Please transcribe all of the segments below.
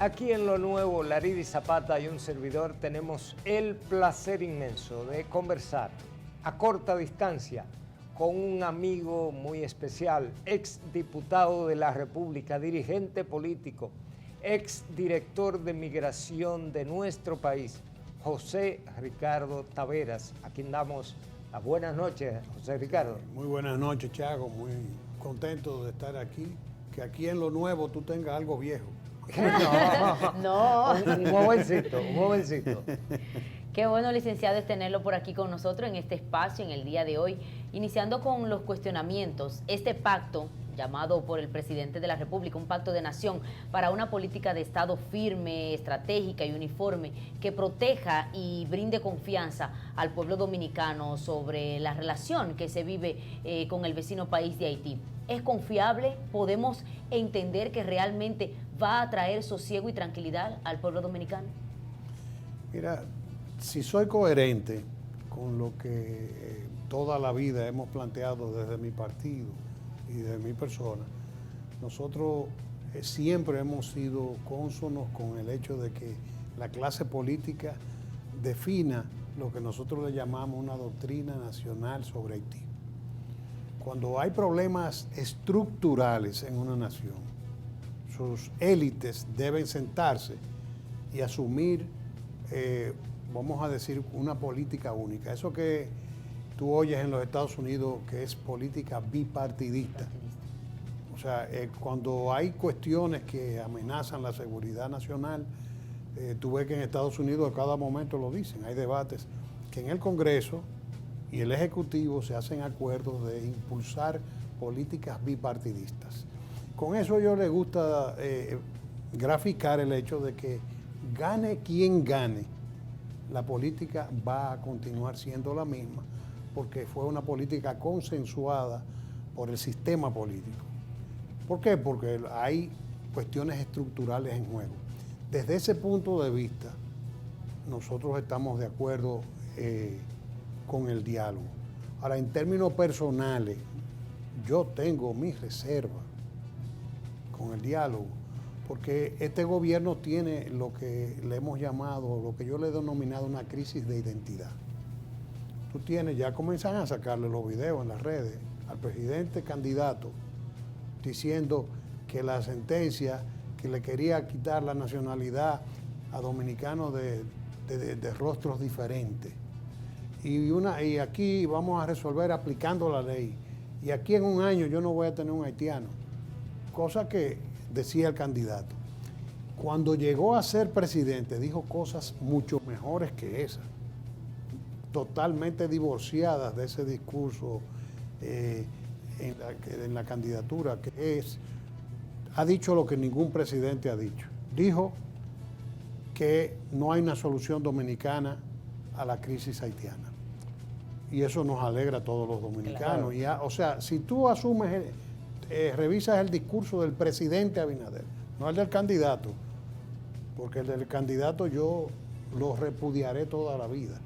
Aquí en Lo Nuevo, Laridi Zapata y un servidor tenemos el placer inmenso de conversar a corta distancia con un amigo muy especial, ex diputado de la República, dirigente político, ex director de migración de nuestro país, José Ricardo Taveras, a quien damos las buenas noches, José Ricardo. Muy buenas noches, Chago, muy contento de estar aquí, que aquí en Lo Nuevo tú tengas algo viejo. No. Un jovencito, un jovencito. Qué bueno, licenciado, es tenerlo por aquí con nosotros en este espacio en el día de hoy, iniciando con los cuestionamientos. Este pacto, llamado por el presidente de la República, un pacto de nación para una política de Estado firme, estratégica y uniforme que proteja y brinde confianza al pueblo dominicano sobre la relación que se vive con el vecino país de Haití. ¿Es confiable? ¿Podemos entender que realmente va a traer sosiego y tranquilidad al pueblo dominicano? Mira, si soy coherente con lo que toda la vida hemos planteado desde mi partido y de mi persona, nosotros siempre hemos sido cónsonos con el hecho de que la clase política defina lo que nosotros le llamamos una doctrina nacional sobre Haití. Cuando hay problemas estructurales en una nación, sus élites deben sentarse y asumir, vamos a decir, una política única. Eso que tú oyes en los Estados Unidos que es política bipartidista. O sea, cuando hay cuestiones que amenazan la seguridad nacional, tú ves que en Estados Unidos a cada momento lo dicen, hay debates que en el Congreso y el Ejecutivo se hacen acuerdos de impulsar políticas bipartidistas. Con eso yo le gusta graficar el hecho de que gane quien gane, la política va a continuar siendo la misma, porque fue una política consensuada por el sistema político. ¿Por qué? Porque hay cuestiones estructurales en juego. Desde ese punto de vista, nosotros estamos de acuerdo con el diálogo. Ahora, en términos personales, yo tengo mis reservas con el diálogo, porque este gobierno tiene lo que le hemos llamado, lo que yo le he denominado una crisis de identidad. Tú tienes, ya comienzan a sacarle los videos en las redes al presidente candidato diciendo que la sentencia que le quería quitar la nacionalidad a dominicanos de rostros diferentes. Y aquí vamos a resolver aplicando la ley. Y aquí en un año yo no voy a tener un haitiano. Cosa que decía el candidato. Cuando llegó a ser presidente dijo cosas mucho mejores que esas, totalmente divorciadas de ese discurso en la candidatura, que ha dicho lo que ningún presidente ha dicho. Dijo que no hay una solución dominicana a la crisis haitiana. Y eso nos alegra a todos los dominicanos. Claro. O sea, si tú asumes, revisas el discurso del presidente Abinader, no el del candidato, porque el del candidato yo lo repudiaré toda la vida.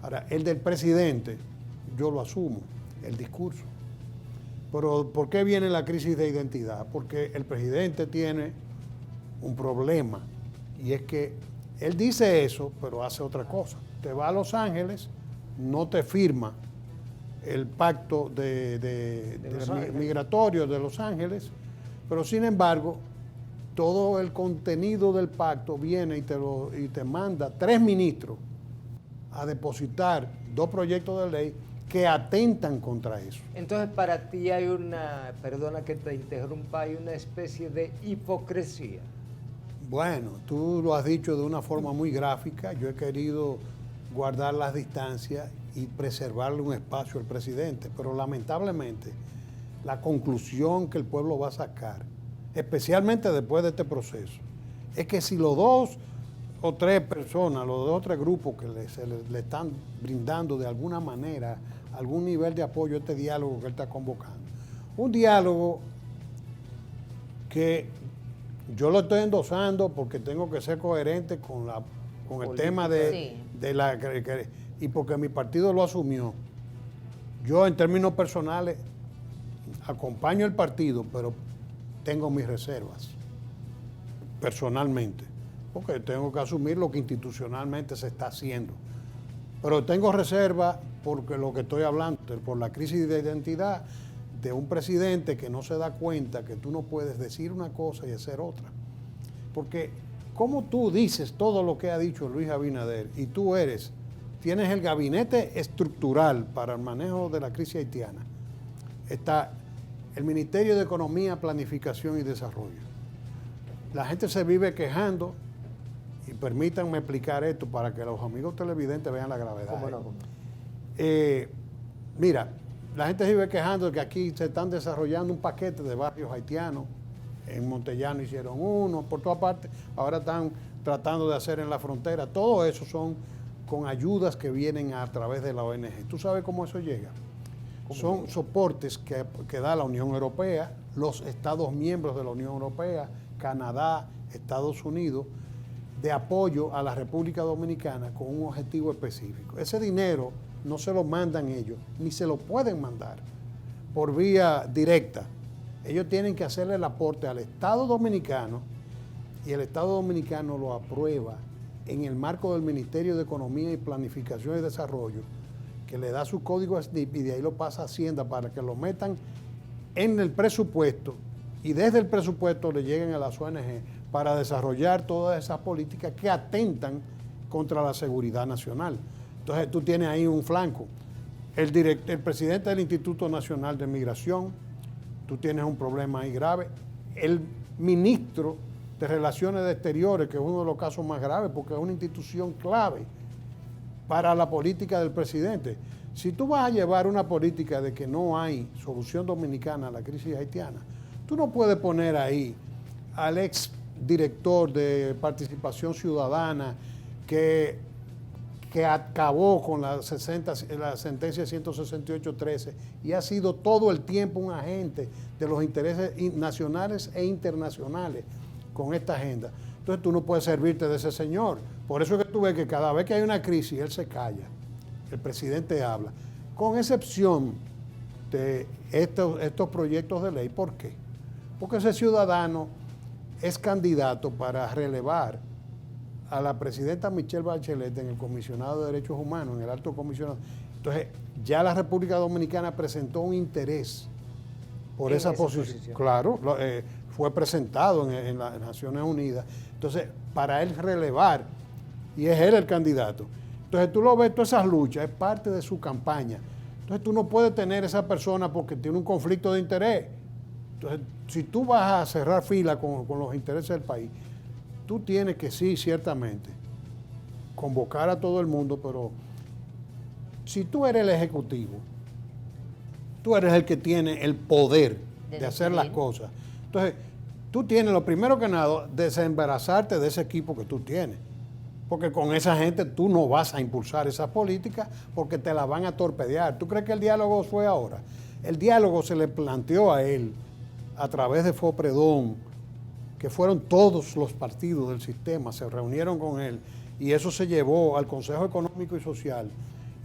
Ahora, el del presidente, yo lo asumo, el discurso. Pero ¿por qué viene la crisis de identidad? Porque el presidente tiene un problema, y es que él dice eso, pero hace otra cosa. Te va a Los Ángeles, no te firma el pacto migratorio de Los Ángeles, pero sin embargo, todo el contenido del pacto viene y te manda 3 ministros a depositar 2 proyectos de ley que atentan contra eso. Entonces, para ti hay una, perdona que te interrumpa, hay una especie de hipocresía. Bueno, tú lo has dicho de una forma muy gráfica. Yo he querido guardar las distancias y preservarle un espacio al presidente, pero lamentablemente la conclusión que el pueblo va a sacar, especialmente después de este proceso, es que si los 2 o 3 personas, los 2 o 3 grupos que le están brindando de alguna manera algún nivel de apoyo a este diálogo que él está convocando, un diálogo que yo lo estoy endosando porque tengo que ser coherente con el tema de la... y porque mi partido lo asumió. Yo en términos personales acompaño el partido, pero tengo mis reservas. personalmente, porque tengo que asumir lo que institucionalmente se está haciendo. Pero tengo reserva porque lo que estoy hablando, por la crisis de identidad de un presidente que no se da cuenta que tú no puedes decir una cosa y hacer otra. Porque como tú dices todo lo que ha dicho Luis Abinader y tú tienes el gabinete estructural para el manejo de la crisis haitiana, está el Ministerio de Economía, Planificación y Desarrollo. La gente se vive quejando, y permítanme explicar esto para que los amigos televidentes vean la gravedad. ¿Cómo no? Mira, la gente se vive quejando de que aquí se están desarrollando un paquete de barrios haitianos. En Montellano hicieron uno, por todas partes. Ahora están tratando de hacer en la frontera. Todo eso son con ayudas que vienen a través de la ONG. ¿Tú sabes cómo eso llega? Son soportes que da la Unión Europea, los Estados miembros de la Unión Europea, Canadá, Estados Unidos, de apoyo a la República Dominicana con un objetivo específico. Ese dinero no se lo mandan ellos, ni se lo pueden mandar por vía directa. Ellos tienen que hacerle el aporte al Estado Dominicano y el Estado Dominicano lo aprueba en el marco del Ministerio de Economía y Planificación y Desarrollo, que le da su código SNIP y de ahí lo pasa a Hacienda para que lo metan en el presupuesto y desde el presupuesto le lleguen a las ONG para desarrollar todas esas políticas que atentan contra la seguridad nacional. Entonces tú tienes ahí un flanco. El presidente del Instituto Nacional de Migración, tú tienes un problema ahí grave. El ministro de Relaciones Exteriores, que es uno de los casos más graves porque es una institución clave para la política del presidente. Si tú vas a llevar una política de que no hay solución dominicana a la crisis haitiana, tú no puedes poner ahí al ex director de Participación Ciudadana que acabó con la sentencia 168-13 y ha sido todo el tiempo un agente de los intereses nacionales e internacionales con esta agenda. Entonces tú no puedes servirte de ese señor. Por eso es que tú ves que cada vez que hay una crisis, él se calla. El presidente habla. Con excepción de estos proyectos de ley. ¿Por qué? Porque ese ciudadano es candidato para relevar a la presidenta Michelle Bachelet en el Comisionado de Derechos Humanos, en el Alto Comisionado. Entonces, ya la República Dominicana presentó un interés por esa posición. Claro, fue presentado en las Naciones Unidas. Entonces, para él relevar, y es él el candidato. Entonces, tú lo ves, todas esas luchas, es parte de su campaña. Entonces, tú no puedes tener esa persona porque tiene un conflicto de interés. Entonces, si tú vas a cerrar fila con los intereses del país, tú tienes que sí, ciertamente, convocar a todo el mundo, pero si tú eres el ejecutivo, tú eres el que tiene el poder de hacer las cosas. Entonces, tú tienes, lo primero que nada, desembarazarte de ese equipo que tú tienes. Porque con esa gente tú no vas a impulsar esas políticas porque te la van a torpedear. ¿Tú crees que el diálogo fue ahora? El diálogo se le planteó a él a través de FOPREDON, que fueron todos los partidos del sistema, se reunieron con él y eso se llevó al Consejo Económico y Social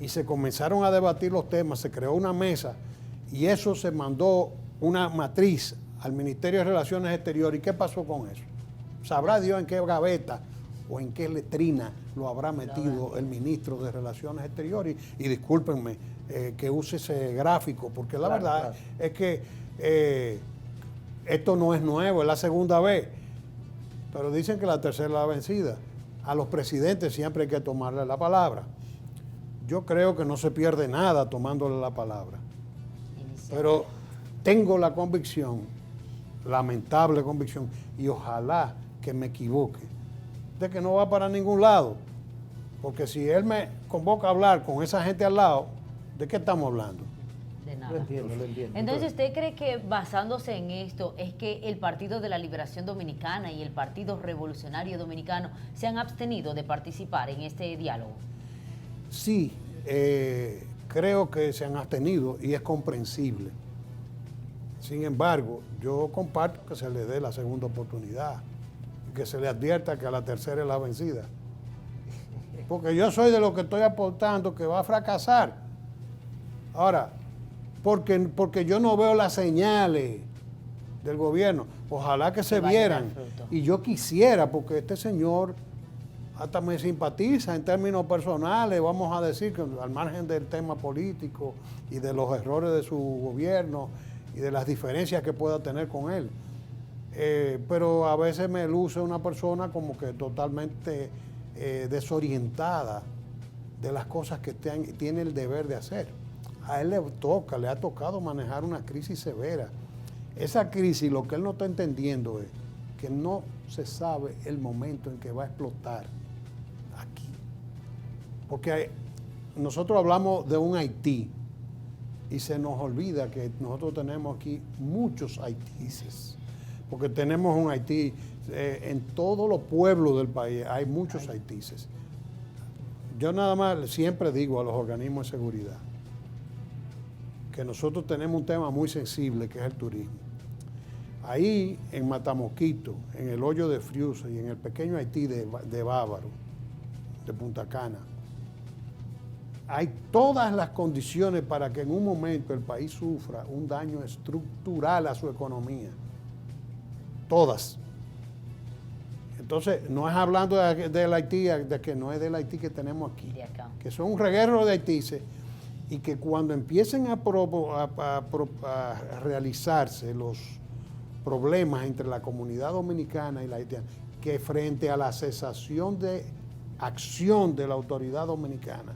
y se comenzaron a debatir los temas, se creó una mesa y eso se mandó una matriz al Ministerio de Relaciones Exteriores. ¿Y qué pasó con eso? Sabrá Dios en qué gaveta o en qué letrina lo habrá metido el ministro de Relaciones Exteriores. Y discúlpenme que use ese gráfico, porque la verdad es que esto no es nuevo, es la segunda vez. Pero dicen que la tercera es la vencida. A los presidentes siempre hay que tomarle la palabra. Yo creo que no se pierde nada tomándole la palabra. Pero tengo la convicción, lamentable convicción, y ojalá que me equivoque, de que no va para ningún lado. Porque si él me convoca a hablar con esa gente al lado, ¿de qué estamos hablando? De nada. Lo entiendo. Entonces, ¿usted cree que basándose en esto es que el Partido de la Liberación Dominicana y el Partido Revolucionario Dominicano se han abstenido de participar en este diálogo? Sí, creo que se han abstenido y es comprensible. Sin embargo, yo comparto que se le dé la segunda oportunidad, que se le advierta que a la tercera es la vencida. Porque yo soy de los que estoy aportando que va a fracasar. Ahora, porque yo no veo las señales del gobierno. Ojalá que se vaya a dar vieran. fruto. Y yo quisiera, porque este señor hasta me simpatiza en términos personales, vamos a decir, que al margen del tema político y de los errores de su gobierno y de las diferencias que pueda tener con él. Pero a veces me luce una persona como que totalmente desorientada de las cosas que tiene el deber de hacer. A él le ha tocado manejar una crisis severa. Esa crisis, lo que él no está entendiendo es que no se sabe el momento en que va a explotar aquí. Porque nosotros hablamos de un Haití y se nos olvida que nosotros tenemos aquí muchos haitises. Porque tenemos un Haití, en todos los pueblos del país hay muchos haitises. Yo nada más siempre digo a los organismos de seguridad que nosotros tenemos un tema muy sensible que es el turismo. Ahí en Matamosquito, en el hoyo de Friusa y en el pequeño Haití de Bávaro, de Punta Cana, hay todas las condiciones para que en un momento el país sufra un daño estructural a su economía. Todas. Entonces, no es hablando del Haití, de que no es del Haití que tenemos aquí, que son un reguero de haitises y que cuando empiecen a realizarse los problemas entre la comunidad dominicana y la haitiana, que frente a la cesación de acción de la autoridad dominicana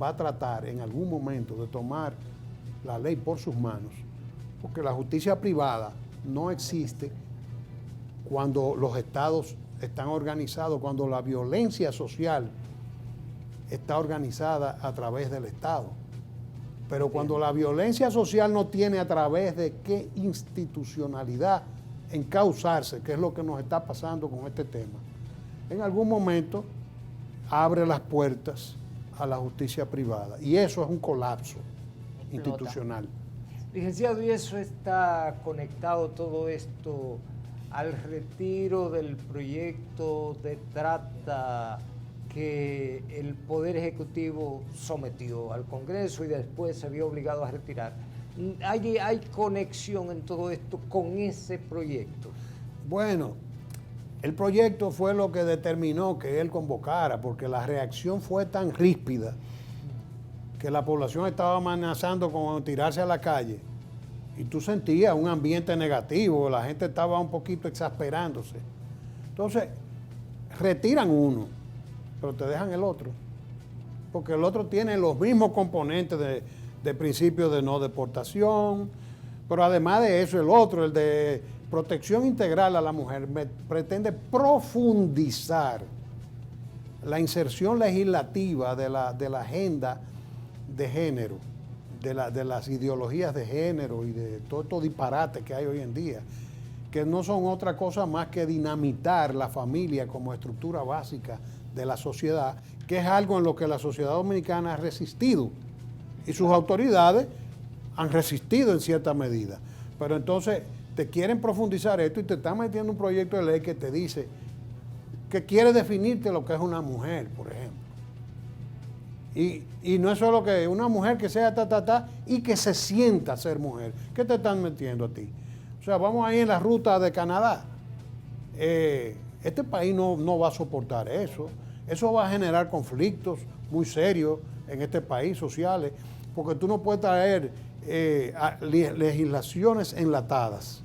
va a tratar en algún momento de tomar la ley por sus manos, porque la justicia privada no existe cuando los estados están organizados, cuando la violencia social está organizada a través del Estado. Pero cuando la violencia social no tiene a través de qué institucionalidad encauzarse, que es lo que nos está pasando con este tema, en algún momento abre las puertas a la justicia privada. Y eso es un colapso institucional. Licenciado, ¿y eso está conectado todo esto al retiro del proyecto de trata que el Poder Ejecutivo sometió al Congreso y después se vio obligado a retirar? ¿Hay conexión en todo esto con ese proyecto? Bueno, el proyecto fue lo que determinó que él convocara, porque la reacción fue tan ríspida que la población estaba amenazando con tirarse a la calle. Y tú sentías un ambiente negativo, la gente estaba un poquito exasperándose. Entonces, retiran uno, pero te dejan el otro. Porque el otro tiene los mismos componentes de principio de no deportación, pero además de eso, el otro, el de protección integral a la mujer, pretende profundizar la inserción legislativa de la agenda de género, de las ideologías de género y de todo estos disparates que hay hoy en día, que no son otra cosa más que dinamitar la familia como estructura básica de la sociedad, que es algo en lo que la sociedad dominicana ha resistido y sus autoridades han resistido en cierta medida. Pero entonces te quieren profundizar esto y te están metiendo un proyecto de ley que te dice que quiere definirte lo que es una mujer, por ejemplo. Y no es solo que una mujer que sea y que se sienta ser mujer. ¿Qué te están metiendo a ti? O sea, vamos ahí en la ruta de Canadá. Este país no va a soportar eso. Eso va a generar conflictos muy serios en este país, sociales, porque tú no puedes traer legislaciones enlatadas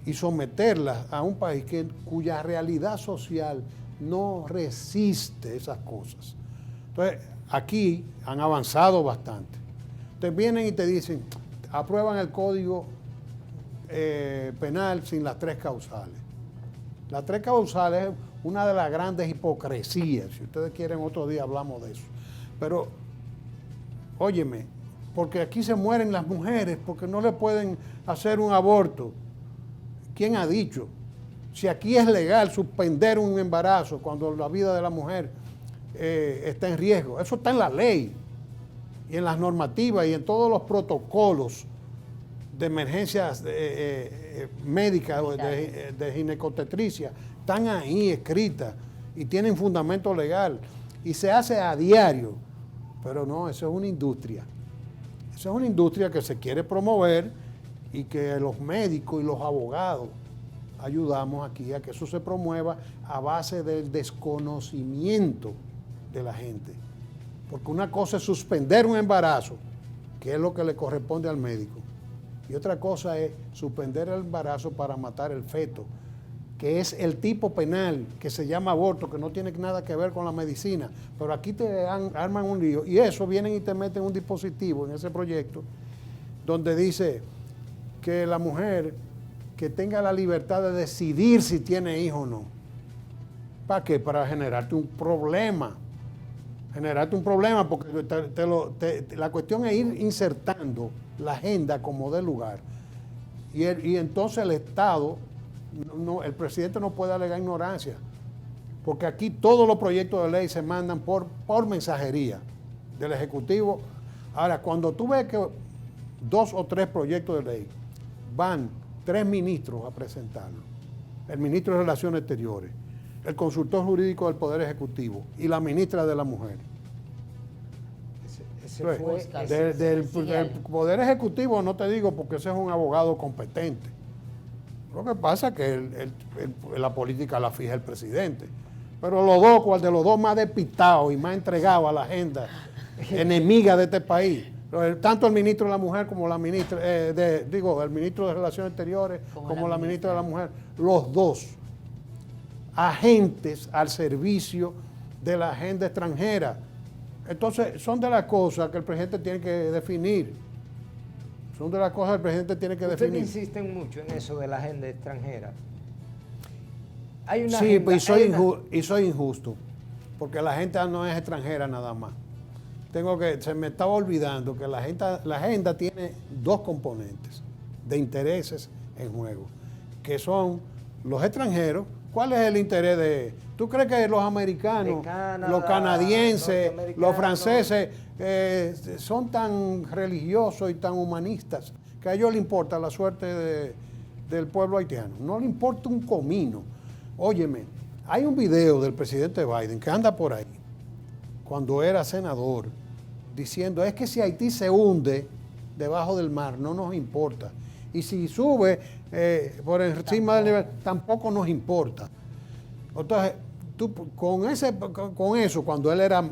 y someterlas a un país cuya realidad social no resiste esas cosas. Entonces, aquí han avanzado bastante. Te vienen y te dicen, aprueban el código penal sin las 3 causales. Las 3 causales es una de las grandes hipocresías. Si ustedes quieren, otro día hablamos de eso. Pero, óyeme, porque aquí se mueren las mujeres, porque no le pueden hacer un aborto. ¿Quién ha dicho? Si aquí es legal suspender un embarazo cuando la vida de la mujer está en riesgo. Eso está en la ley y en las normativas y en todos los protocolos de emergencias médicas o de ginecotetricia. Están ahí escritas y tienen fundamento legal y se hace a diario. Pero no, eso es una industria. Eso es una industria que se quiere promover y que los médicos y los abogados ayudamos aquí a que eso se promueva a base del desconocimiento de la gente. Porque una cosa es suspender un embarazo, que es lo que le corresponde al médico, y otra cosa es suspender el embarazo para matar el feto, que es el tipo penal que se llama aborto, que no tiene nada que ver con la medicina, pero aquí te arman un lío, y eso vienen y te meten un dispositivo en ese proyecto, donde dice que la mujer que tenga la libertad de decidir si tiene hijo o no. ¿Para qué? Para generarte un problema. Generarte un problema, porque la cuestión es ir insertando la agenda como de lugar. Y entonces el Estado, el presidente no puede alegar ignorancia, porque aquí todos los proyectos de ley se mandan por mensajería del Ejecutivo. Ahora, cuando tú ves que 2 o 3 proyectos de ley van 3 ministros a presentarlo, el ministro de Relaciones Exteriores, el consultor jurídico del Poder Ejecutivo y la ministra de la Mujer. Del Poder Ejecutivo no te digo porque ese es un abogado competente. Lo que pasa es que la política la fija el presidente. Pero los dos, cual de los dos más despistados y más entregados a la agenda enemiga de este país, tanto el ministro de la Mujer como la ministra, el ministro de Relaciones Exteriores como la ministra de la Mujer, los dos agentes al servicio de la agenda extranjera. Entonces, son de las cosas que el presidente tiene que definir. Son de las cosas que el presidente tiene que definir. Ustedes insisten mucho en eso de la agenda extranjera. Hay una sí, agenda, pues, y soy injusto, porque la agenda no es extranjera nada más. Se me estaba olvidando que la agenda tiene 2 componentes de intereses en juego, que son los extranjeros. ¿Cuál es el interés de...? ¿Tú crees que los americanos, Canadá, los canadienses, los franceses son tan religiosos y tan humanistas que a ellos les importa la suerte del pueblo haitiano? No le importa un comino. Óyeme, hay un video del presidente Biden que anda por ahí, cuando era senador, diciendo, es que si Haití se hunde debajo del mar, no nos importa. Y si sube por encima del nivel, tampoco nos importa. Entonces, tú con eso, cuando él era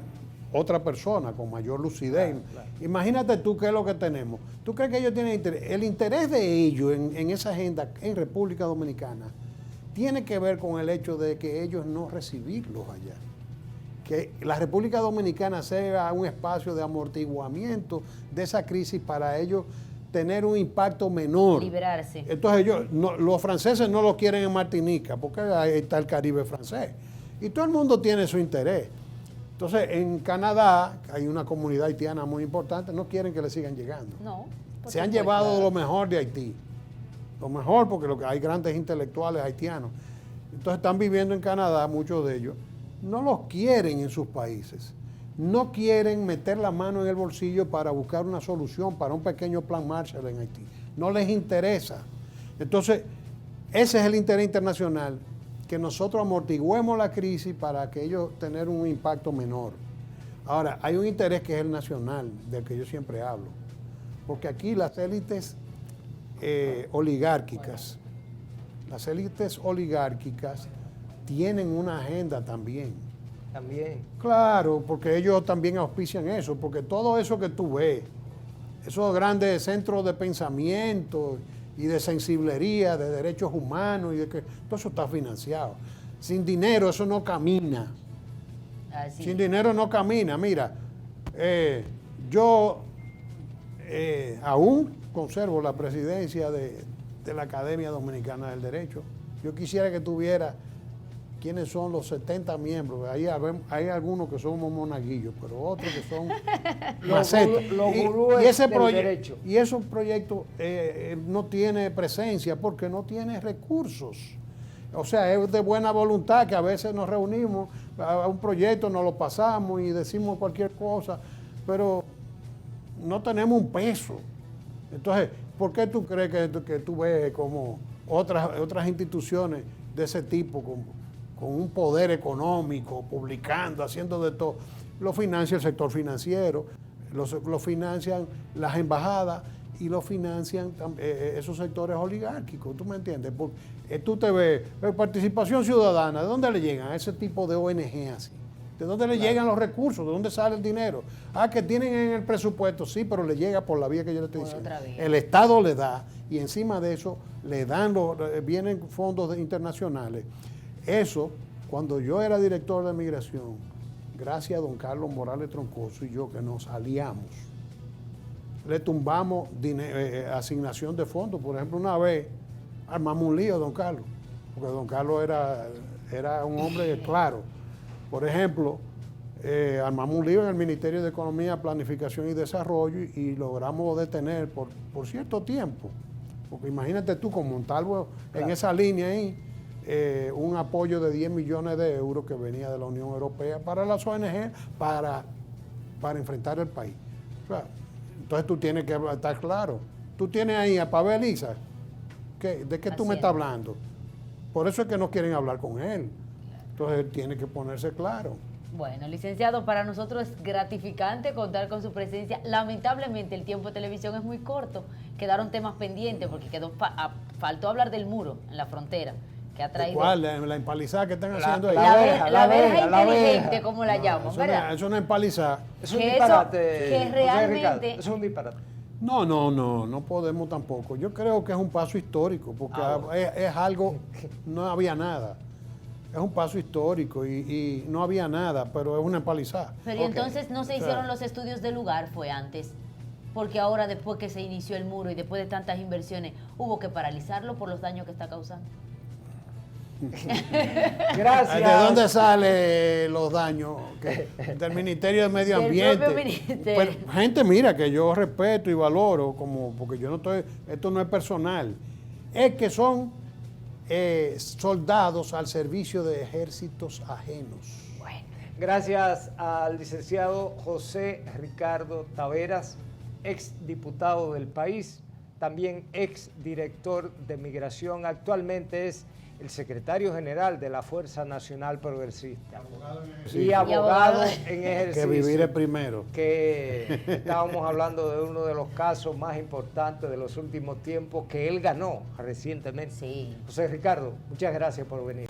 otra persona, con mayor lucidez, claro. Imagínate tú qué es lo que tenemos. ¿Tú crees que ellos tienen interés? El interés de ellos en esa agenda en República Dominicana tiene que ver con el hecho de que ellos no recibirlos allá. Que la República Dominicana sea un espacio de amortiguamiento de esa crisis para ellos tener un impacto menor. Liberarse. Entonces los franceses no lo quieren en Martinica, porque ahí está el Caribe francés. Y todo el mundo tiene su interés. Entonces, en Canadá, hay una comunidad haitiana muy importante, no quieren que le sigan llegando. No. Se han llevado lo mejor de Haití. Lo mejor, porque hay grandes intelectuales haitianos. Entonces, están viviendo en Canadá, muchos de ellos. No los quieren en sus países. No quieren meter la mano en el bolsillo para buscar una solución para un pequeño plan Marshall en Haití. No les interesa. Entonces, ese es el interés internacional, que nosotros amortiguemos la crisis para que ellos tengan un impacto menor. Ahora, hay un interés que es el nacional, del que yo siempre hablo. Porque aquí las élites oligárquicas tienen una agenda también. También. Claro, porque ellos también auspician eso, porque todo eso que tú ves, esos grandes centros de pensamiento y de sensiblería, de derechos humanos, todo eso está financiado. Sin dinero eso no camina. Así. Sin dinero no camina. Mira, yo aún conservo la presidencia de la Academia Dominicana del Derecho. Yo quisiera que tuviera quiénes son los 70 miembros. Hay algunos que somos monaguillos, pero otros que son macetas. Los gurúes del derecho. Y ese proyecto no tiene presencia porque no tiene recursos. O sea, es de buena voluntad que a veces nos reunimos a un proyecto, nos lo pasamos y decimos cualquier cosa, pero no tenemos un peso. Entonces, ¿por qué tú crees que tú ves como otras instituciones de ese tipo, con un poder económico, publicando, haciendo de todo? Lo financia el sector financiero, lo financian las embajadas y lo financian esos sectores oligárquicos, ¿tú me entiendes? Porque tú te ves, participación ciudadana, ¿de dónde le llegan a ese tipo de ONG así? ¿De dónde le llegan los recursos? ¿De dónde sale el dinero? Ah, que tienen en el presupuesto, sí, pero le llega por la vía que yo le estoy diciendo. El Estado le da y encima de eso le dan vienen fondos internacionales. Eso, cuando yo era director de migración, gracias a don Carlos Morales Troncoso y yo que nos aliamos, le tumbamos asignación de fondos. Por ejemplo, una vez armamos un lío, don Carlos, porque don Carlos era un hombre claro. Por ejemplo, armamos un lío en el Ministerio de Economía, Planificación y Desarrollo y logramos detener por cierto tiempo, porque imagínate tú con Montalvo en esa línea ahí, un apoyo de 10 millones de euros que venía de la Unión Europea para las ONG para enfrentar el país. O sea, entonces tú tienes que estar claro. Tú tienes ahí a Pavel Isa, ¿de qué tú me estás hablando? Por eso es que no quieren hablar con él. Entonces él tiene que ponerse claro. Bueno, licenciado, para nosotros es gratificante contar con su presencia. Lamentablemente el tiempo de televisión es muy corto. Quedaron temas pendientes porque faltó hablar del muro en la frontera. Que ha traído ¿Cuál? La empalizada que están haciendo ahí. La verja inteligente, como la llaman, ¿verdad? Es una empalizada. Es un disparate. Que realmente... Es un disparate. No podemos tampoco. Yo creo que es un paso histórico, porque es algo, no había nada. Es un paso histórico y no había nada, pero es una empalizada. Pero entonces no se hicieron los estudios del lugar, fue antes. Porque ahora, después que se inició el muro y después de tantas inversiones, hubo que paralizarlo por los daños que está causando. Gracias. ¿De dónde salen los daños? Del Ministerio de Medio Ambiente. Pero, gente, mira, que yo respeto y valoro, porque yo no estoy, esto no es personal, es que son soldados al servicio de ejércitos ajenos. Bueno, gracias al licenciado José Ricardo Taveras, ex diputado del país, también ex director de Migración, actualmente es el secretario general de la Fuerza Nacional Progresista y abogado en ejercicio. Que vivir es primero. Que estábamos hablando de uno de los casos más importantes de los últimos tiempos que él ganó recientemente. Sí. José Ricardo, muchas gracias por venir.